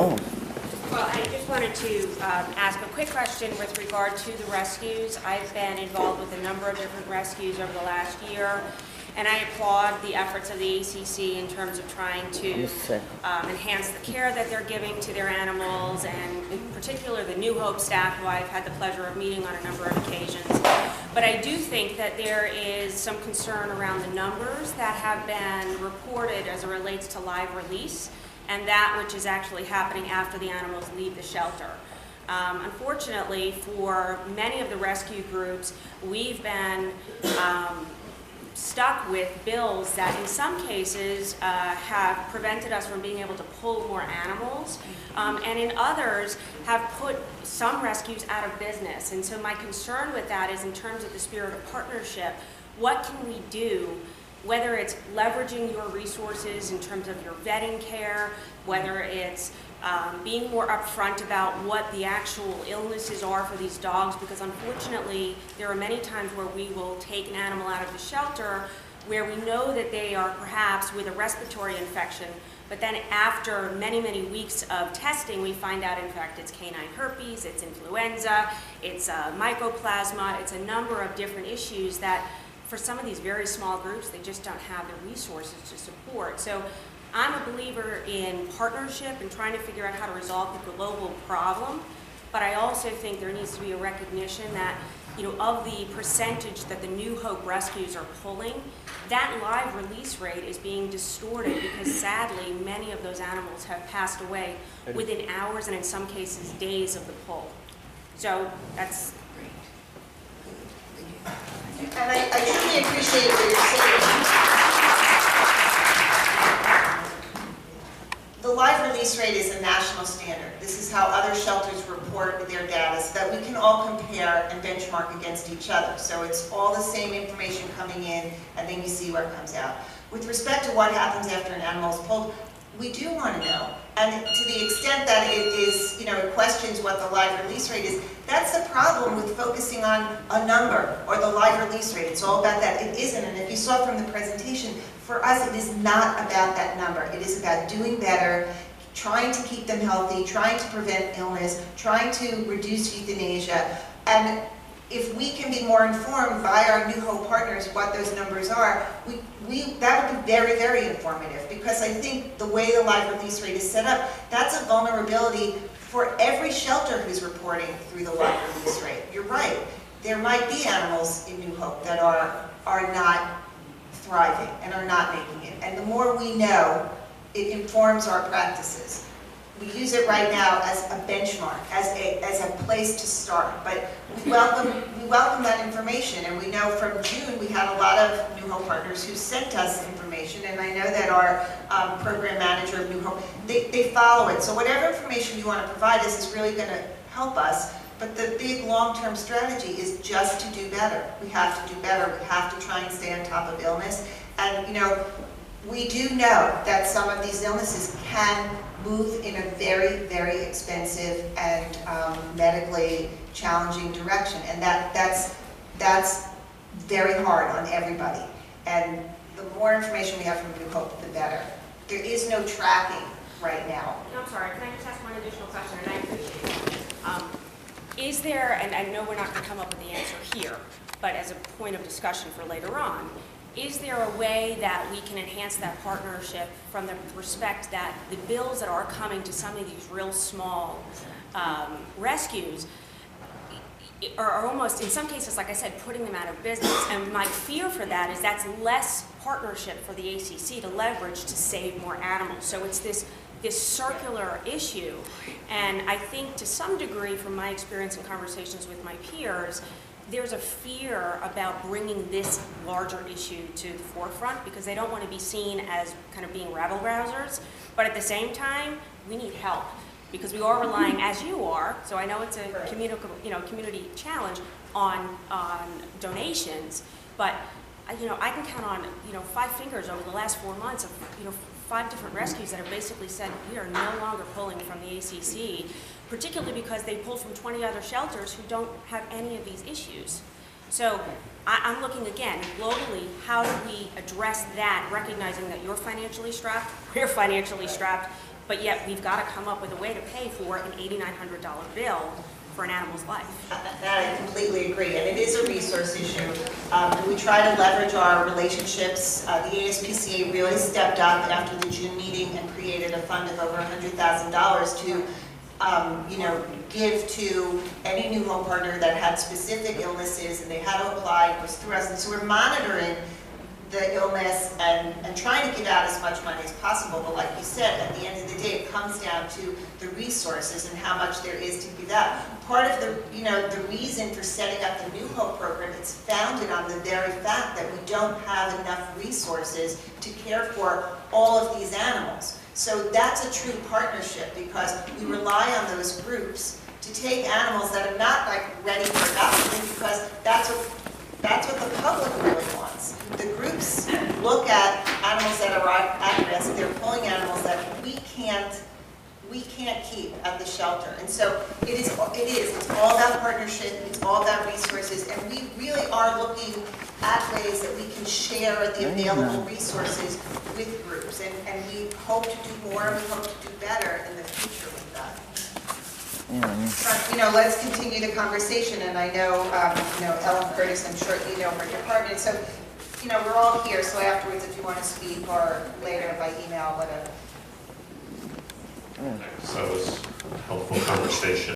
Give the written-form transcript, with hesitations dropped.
Oh. Well, I just wanted to ask a quick question with regard to the rescues. I've been involved with a number of different rescues over the last year, and I applaud the efforts of the ACC in terms of trying to enhance the care that they're giving to their animals, and in particular the New Hope staff, who I've had the pleasure of meeting on a number of occasions. But I do think that there is some concern around the numbers that have been reported as it relates to live release, and that which is actually happening after the animals leave the shelter. Unfortunately, for many of the rescue groups, we've been stuck with bills that in some cases have prevented us from being able to pull more animals, and in others have put some rescues out of business. And so my concern with that is, in terms of the spirit of partnership, what can we do, whether it's leveraging your resources in terms of your vetting care, whether it's being more upfront about what the actual illnesses are for these dogs, because unfortunately there are many times where we will take an animal out of the shelter where we know that they are perhaps with a respiratory infection, but then after many, many weeks of testing, we find out, in fact, it's canine herpes, it's influenza, it's mycoplasma, it's a number of different issues that for some of these very small groups, they just don't have the resources to support. So I'm a believer in partnership and trying to figure out how to resolve the global problem, but I also think there needs to be a recognition that, you know, of the percentage that the New Hope rescues are pulling, that live release rate is being distorted because sadly many of those animals have passed away within hours and in some cases days of the pull. So that's great. And I truly appreciate what you're saying. The live release rate is a national standard. This is how other shelters report their data so that we can all compare and benchmark against each other. So it's all the same information coming in, and then you see what comes out. With respect to what happens after an animal is pulled, we do want to know. And to the extent that it is, you know, it questions what the live release rate is, that's the problem with focusing on a number or the live release rate. It's all about that. It isn't. And if you saw from the presentation, for us, it is not about that number. It is about doing better, trying to keep them healthy, trying to prevent illness, trying to reduce euthanasia. And if we can be more informed by our New Hope partners what those numbers are, that would be very, very informative, because I think the way the live release rate is set up, that's a vulnerability for every shelter who's reporting through the live release rate. You're right. There might be animals in New Hope that are not thriving and are not making it. And the more we know, it informs our practices. We use it right now as a benchmark, as a place to start. But we welcome that information, and we know from June we had a lot of New Hope partners who sent us information, and I know that our program manager of New Hope, they follow it. So whatever information you want to provide us is really going to help us. But the big long-term strategy is just to do better. We have to do better. We have to try and stay on top of illness. And you know, we do know that some of these illnesses can move in a very, very expensive and medically challenging direction, and that's very hard on everybody. And the more information we have from New Hope, the better. There is no tracking right now. No, I'm sorry. Can I just ask one additional question? And I appreciate it. Is there, and I know we're not going to come up with the answer here, but as a point of discussion for later on, is there a way that we can enhance that partnership from the respect that the bills that are coming to some of these real small rescues are almost, in some cases, like I said, putting them out of business? And my fear for that is that's less partnership for the ACC to leverage to save more animals. So it's this circular issue. And I think to some degree, from my experience and conversations with my peers, there's a fear about bringing this larger issue to the forefront because they don't want to be seen as kind of being rabble-rousers. But at the same time, we need help because we are relying, as you are, so I know it's a community challenge on donations, but I can count on 5 fingers over the last 4 months of 5 different rescues that have basically said we are no longer pulling from the ACC, particularly because they pull from 20 other shelters who don't have any of these issues. So I'm looking again, globally, how do we address that, recognizing that you're financially strapped, we're financially strapped, but yet we've got to come up with a way to pay for an $8,900 bill for an animal's life. That I completely agree, and it is a resource issue. We try to leverage our relationships. The ASPCA really stepped up after the June meeting and created a fund of over $100,000 to give to any new home partner that had specific illnesses and they had to apply. It was through us, and so we're monitoring the illness and trying to get out as much money as possible. But like you said, at the end of the day, it comes down to the resources and how much there is to give out. Part of the, the reason for setting up the New Hope program, it's founded on the very fact that we don't have enough resources to care for all of these animals. So that's a true partnership because we rely on those groups to take animals that are not ready for adoption because that's what the public really wants. The groups look at animals that are at risk. They're pulling animals that we can't keep at the shelter. And so it's all about partnership, it's all about resources, and we really are looking at ways that we can share the available resources with groups. And we hope to do more, and we hope to do better in the future with that. But, let's continue the conversation, and I know, Ellen Curtis, I'm sure you know her department, so, we're all here, so afterwards if you want to speak or later by email, whatever. So it was a helpful conversation.